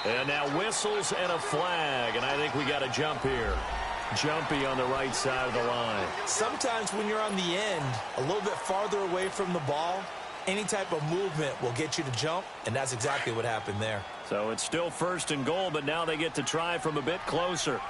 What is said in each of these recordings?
And now whistles and a flag, and I think we got a jump here. Jumpy on the right side of the line. Sometimes when you're on the end, a little bit farther away from the ball, any type of movement will get you to jump, and that's exactly what happened there. So it's still 1st and goal, but now they get to try from a bit closer.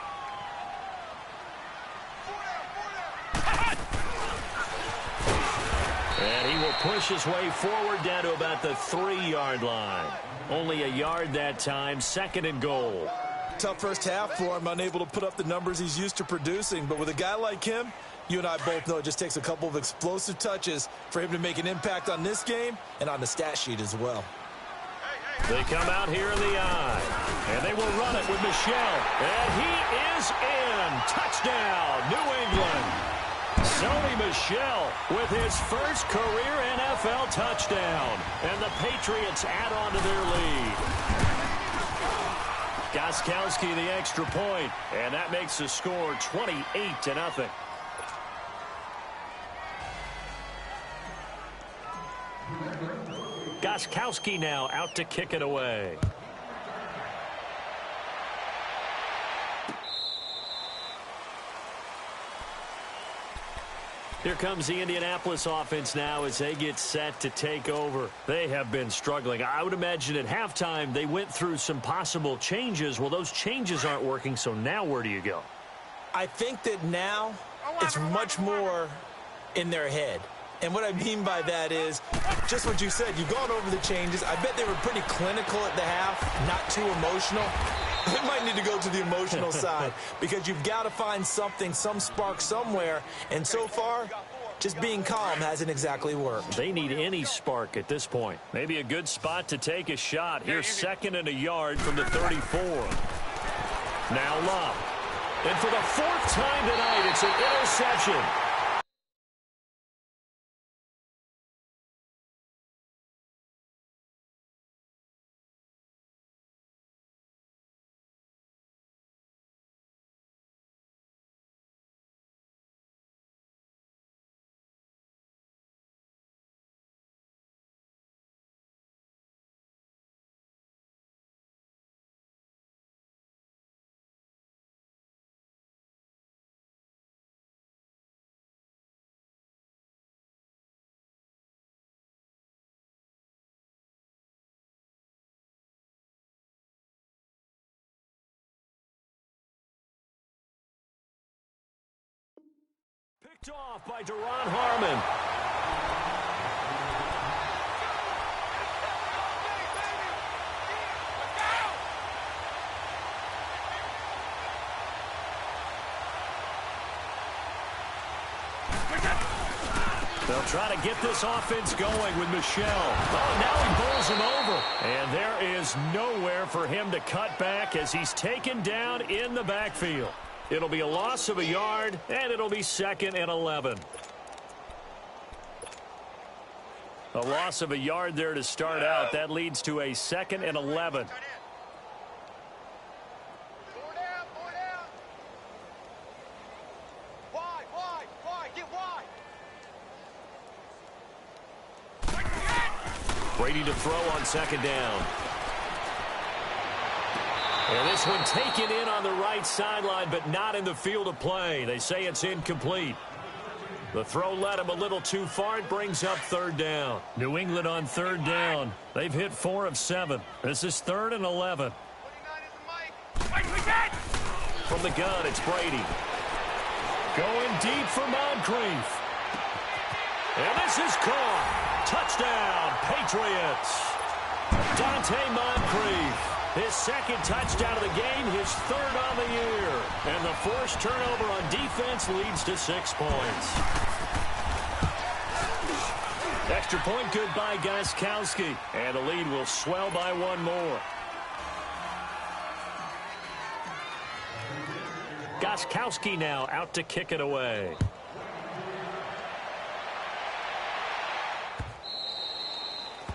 And he will push his way forward down to about the 3-yard line. Only a yard that time, 2nd and goal. Tough first half for him, unable to put up the numbers he's used to producing. But with a guy like him, you and I both know it just takes a couple of explosive touches for him to make an impact on this game and on the stat sheet as well. They come out here in the eye, and they will run it with Michel. And he is in. Touchdown, New England. Sony Michel with his first career NFL touchdown. And the Patriots add on to their lead. Gostkowski the extra point, and that makes the score 28-0. Gostkowski now out to kick it away. Here comes the Indianapolis offense now as they get set to take over. They have been struggling. I would imagine at halftime they went through some possible changes. Well, those changes aren't working, so now where do you go? I think that now it's much more in their head. And what I mean by that is just what you said. You've gone over the changes. I bet they were pretty clinical at the half, not too emotional. They might need to go to the emotional side because you've got to find something, some spark somewhere. And so far, just being calm hasn't exactly worked. They need any spark at this point. Maybe a good spot to take a shot. Here's 2nd and a yard from the 34. Now Love. And for the 4th time tonight, it's an interception. Picked off by Deron Harmon. They'll try to get this offense going with Michel. Oh, now he bowls him over. And there is nowhere for him to cut back as he's taken down in the backfield. It'll be a loss of a yard, and it'll be 2nd and 11. A loss of a yard there to start out. That leads to a 2nd and 11. Brady to throw on 2nd down. And this one taken in on the right sideline, but not in the field of play. They say it's incomplete. The throw led him a little too far. It brings up 3rd down. New England on 3rd down. They've hit 4 of 7. This is 3rd and 11. From the gun, it's Brady. Going deep for Moncrief. And this is caught. Touchdown, Patriots. Dante Moncrief. His 2nd touchdown of the game, his 3rd on the year. And the forced turnover on defense leads to 6 points. Extra point good by Gostkowski. And the lead will swell by 1 more. Gostkowski now out to kick it away.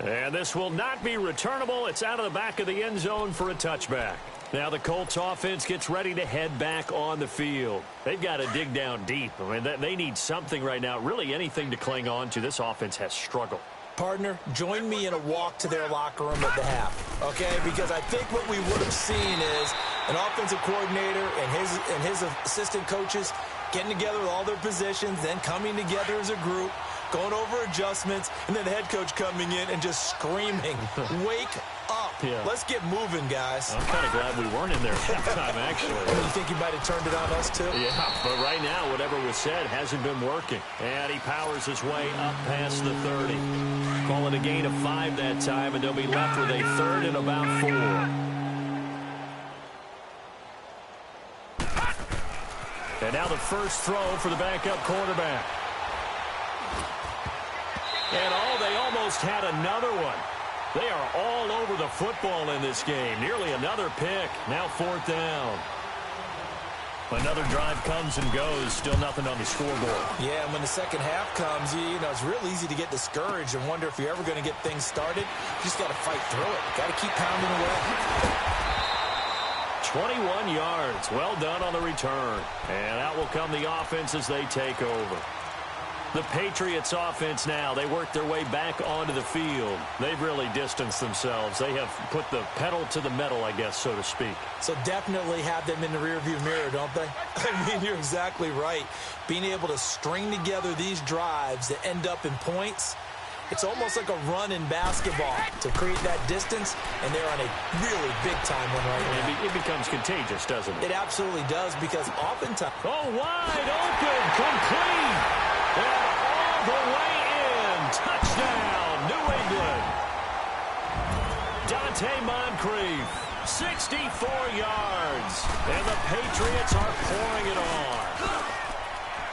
And this will not be returnable. It's out of the back of the end zone for a touchback. Now the Colts offense gets ready to head back on the field. They've got to dig down deep. I mean, they need something right now, really anything to cling on to. This offense has struggled. Partner, join me in a walk to their locker room at the half, okay? Because I think what we would have seen is an offensive coordinator and his assistant coaches getting together with all their positions, then coming together as a group, going over adjustments, and then the head coach coming in and just screaming, wake up. Yeah. Let's get moving, guys. I'm kind of glad we weren't in there at halftime, actually. You think he might have turned it on us, too? Yeah, but right now, whatever was said hasn't been working. And he powers his way up past the 30. Call it a gain of 5 that time, and they'll be left with a 3rd and about 4. And now the first throw for the backup quarterback. And they almost had another one. They are all over the football in this game. Nearly another pick. Now 4th down. Another drive comes and goes. Still nothing on the scoreboard. Yeah, and when the second half comes, you know, it's real easy to get discouraged and wonder if you're ever going to get things started. You just got to fight through it. Got to keep pounding away. 21 yards. Well done on the return. And out will come the offense as they take over. The Patriots offense now, they work their way back onto the field. They've really distanced themselves. They have put the pedal to the metal, I guess, so to speak. So definitely have them in the rearview mirror, don't they? I mean, you're exactly right. Being able to string together these drives that end up in points, it's almost like a run in basketball to create that distance, and they're on a really big-time one right now. It becomes contagious, doesn't it? It absolutely does, because oftentimes... Oh, wide open, complete! And all the way in. Touchdown, New England. Dante Moncrief, 64 yards. And the Patriots are pouring it on.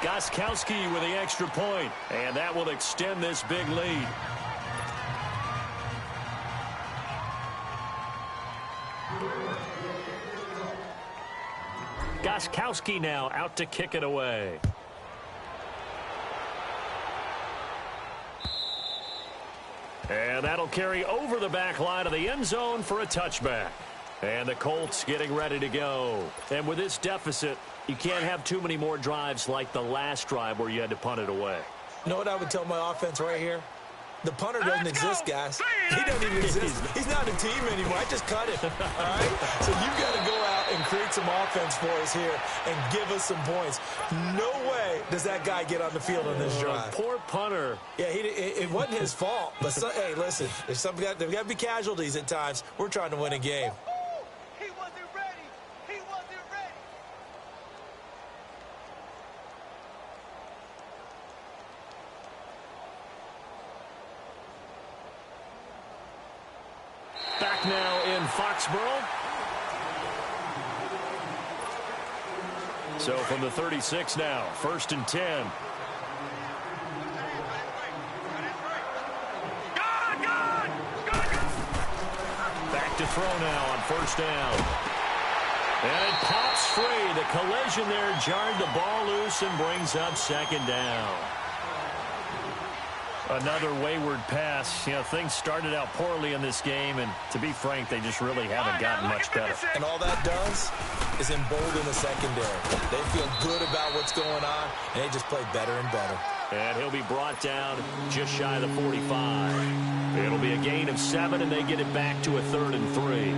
Gostkowski with the extra point. And that will extend this big lead. Gostkowski now out to kick it away. And that'll carry over the back line of the end zone for a touchback. And the Colts getting ready to go. And with this deficit, you can't have too many more drives like the last drive where you had to punt it away. You know what I would tell my offense right here? The punter doesn't exist, guys. He doesn't even exist. He's not a team anymore. I just cut him, all right? So you've got to go out and create some offense for us here and give us some points. No way does that guy get on the field on this drive. Poor punter. Yeah, it wasn't his fault. But, hey, listen, there's got to be casualties at times. We're trying to win a game. He wasn't ready. He wasn't ready. Back now in Foxborough. So from the 36 now, 1st and 10. Back to throw now on 1st down. And it pops free. The collision there jarred the ball loose and brings up 2nd down. Another wayward pass. You know, things started out poorly in this game, and to be frank, they just really haven't gotten much better. And all that does is embolden the secondary. They feel good about what's going on, and they just play better and better. And he'll be brought down just shy of the 45. It'll be a gain of 7, and they get it back to a 3rd and 3.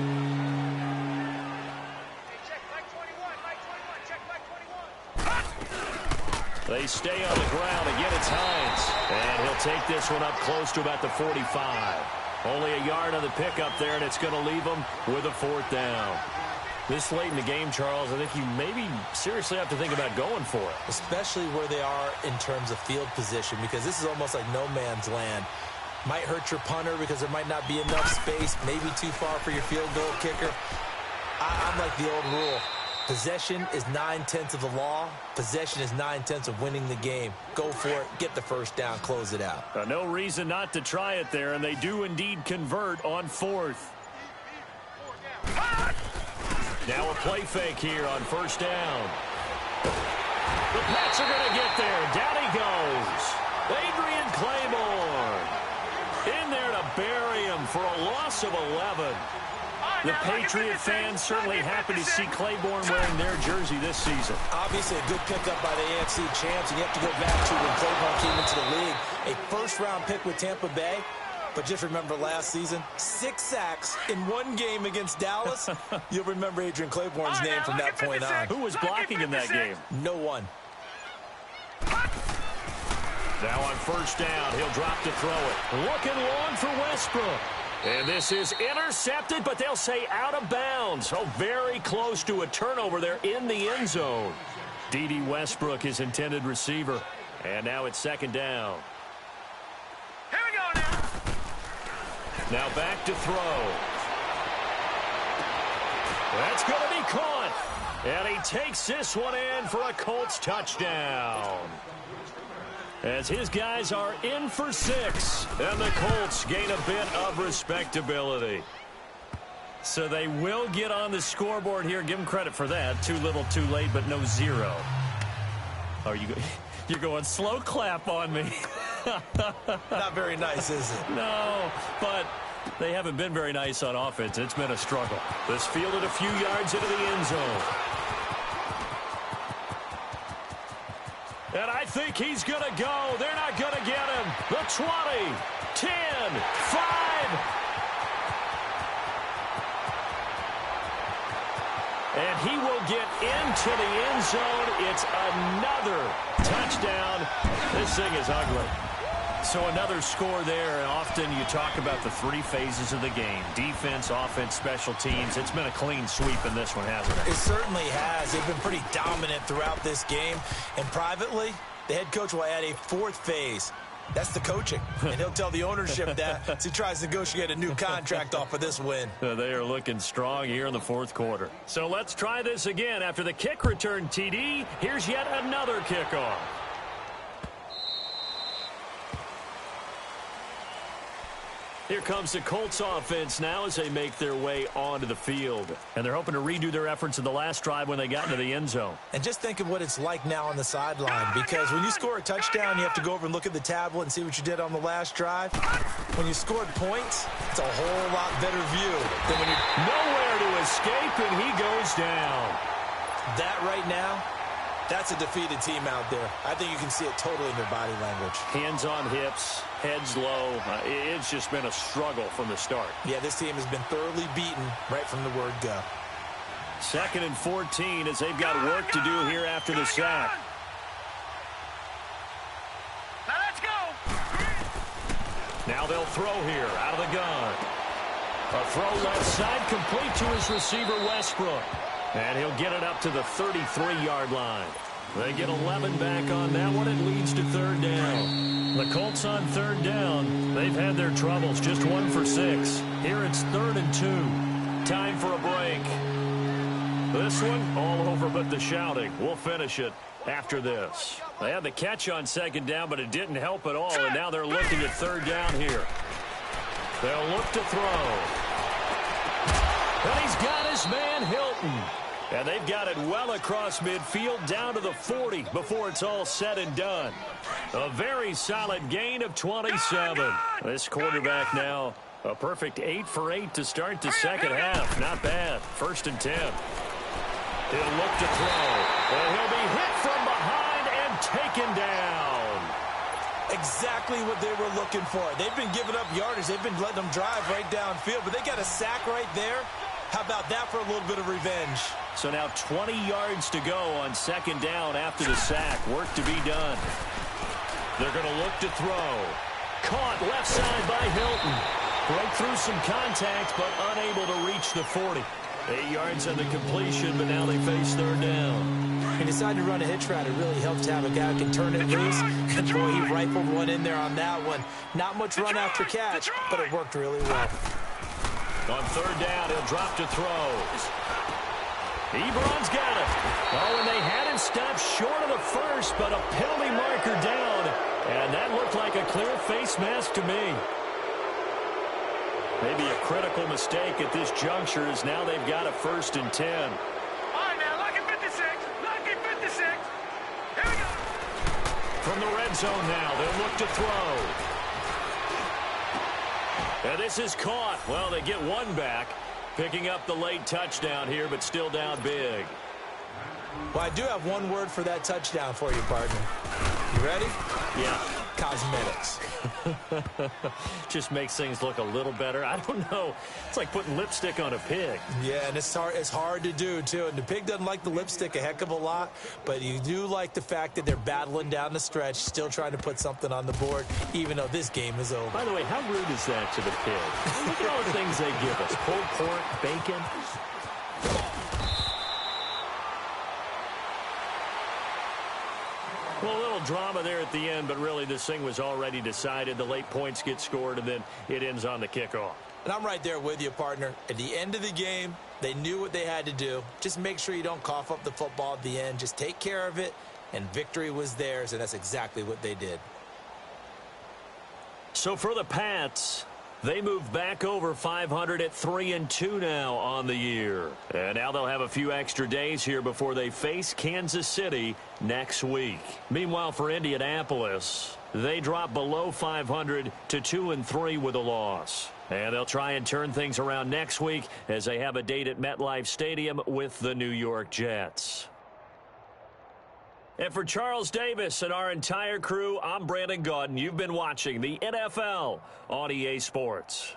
They stay on the ground. Again, it's Hines. And he'll take this one up close to about the 45. Only a yard on the pickup there, and it's going to leave them with a 4th down. This late in the game, Charles, I think you maybe seriously have to think about going for it. Especially where they are in terms of field position, because this is almost like no man's land. Might hurt your punter because there might not be enough space, maybe too far for your field goal kicker. I'm like the old rule. Possession is 9/10 of the law. Possession is 9/10 of winning the game. Go for it. Get the 1st down. Close it out. No reason not to try it there, and they do indeed convert on 4th. Now a play fake here on 1st down. The Pats are going to get there. Down he goes. Adrian Claymore in there to bury him for a loss of 11. The Patriot fans certainly happy to see Claiborne wearing their jersey this season. Obviously a good pickup by the AFC champs, and you have to go back to when Claiborne came into the league. A first-round pick with Tampa Bay. But just remember last season, 6 sacks in one game against Dallas. You'll remember Adrian Claiborne's name from that point on. Who was blocking in that game? No one. Now on first down, he'll drop to throw it. Looking long for Westbrook. And this is intercepted, but they'll say out of bounds. Oh, very close to a turnover there in the end zone. D.D. Westbrook, his intended receiver. And now it's second down. Here we go now. Now back to throw. That's going to be caught. And he takes this one in for a Colts touchdown. As his guys are in for 6. And the Colts gain a bit of respectability. So they will get on the scoreboard here. Give them credit for that. Too little, too late, but no 0. Are you... You're going slow clap on me. Not very nice, is it? No, but they haven't been very nice on offense. It's been a struggle. This fielded a few yards into the end zone. And I think he's going to go. They're not going to get him. The 20, 10, 5. And he will get into the end zone. It's another touchdown. This thing is ugly. So another score there, and often you talk about the 3 phases of the game. Defense, offense, special teams. It's been a clean sweep in this one, hasn't it? It certainly has. They've been pretty dominant throughout this game. And privately, the head coach will add a 4th phase. That's the coaching. And he'll tell the ownership that as he tries to negotiate a new contract off of this win. They are looking strong here in the 4th quarter. So let's try this again. After the kick return TD, here's yet another kickoff. Here comes the Colts offense now as they make their way onto the field. And they're hoping to redo their efforts in the last drive when they got into the end zone. And just think of what it's like now on the sideline, because when you score a touchdown, you have to go over and look at the tablet and see what you did on the last drive. When you scored points, it's a whole lot better view than when you're nowhere to escape, and he goes down. That right now, that's a defeated team out there. I think you can see it totally in their body language. Hands on hips, heads low. It's just been a struggle from the start. Yeah, this team has been thoroughly beaten right from the word go. 2nd and 14 as they've got work to do here after the sack. Now let's go. Now they'll throw here out of the gun. A throw left side complete to his receiver, Westbrook. And he'll get it up to the 33-yard line. They get 11 back on that one. It leads to 3rd down. The Colts on 3rd down. They've had their troubles. Just 1 for 6. Here it's 3rd and 2. Time for a break. This one all over but the shouting. We'll finish it after this. They had the catch on 2nd down, but it didn't help at all. And now they're looking at 3rd down here. They'll look to throw. And he's got his man Hilton. And they've got it well across midfield down to the 40 before it's all said and done. A very solid gain of 27. This quarterback now a perfect 8 for 8 to start the second half. Not bad. 1st and 10. He'll look to throw. And he'll be hit from behind and taken down. Exactly what they were looking for. They've been giving up yardage. They've been letting them drive right downfield, but they got a sack right there. How about that for a little bit of revenge? So now 20 yards to go on 2nd down after the sack. Work to be done. They're going to look to throw. Caught left side by Hilton. Broke through some contact, but unable to reach the 40. 8 yards on the completion, but now they face 3rd down. He decided to run a hitch route. It really helps to have a guy who can turn it loose. And boy, he rifled one in there on that one. Not much run after catch, but it worked really well. On 3rd down, he'll drop to throw. Ebron's got it. Oh, and they had him stopped short of the 1st, but a penalty marker down. And that looked like a clear face mask to me. Maybe a critical mistake at this juncture as now they've got a 1st and 10. All right, now, lucky 56. Lucky 56. Here we go. From the red zone now, they'll look to throw. And this is caught. Well, they get 1 back. Picking up the late touchdown here, but still down big. Well, I do have one word for that touchdown for you, partner. You ready? Yeah. Cosmetics. Just makes things look a little better. I don't know. It's like putting lipstick on a pig. Yeah, and it's hard to do, too. And the pig doesn't like the lipstick a heck of a lot, but you do like the fact that they're battling down the stretch, still trying to put something on the board, even though this game is over. By the way, how rude is that to the pig? Look at all the things they give us. Pulled pork, bacon. Well, a little drama there at the end, but really this thing was already decided. The late points get scored, and then it ends on the kickoff. And I'm right there with you, partner. At the end of the game, they knew what they had to do. Just make sure you don't cough up the football at the end. Just take care of it, and victory was theirs, and that's exactly what they did. So for the Pats, they move back over 500 at 3-2 now on the year. And now they'll have a few extra days here before they face Kansas City next week. Meanwhile, for Indianapolis, they drop below 500 to 2-3 with a loss. And they'll try and turn things around next week as they have a date at MetLife Stadium with the New York Jets. And for Charles Davis and our entire crew, I'm Brandon Gaudin. You've been watching the NFL on EA Sports.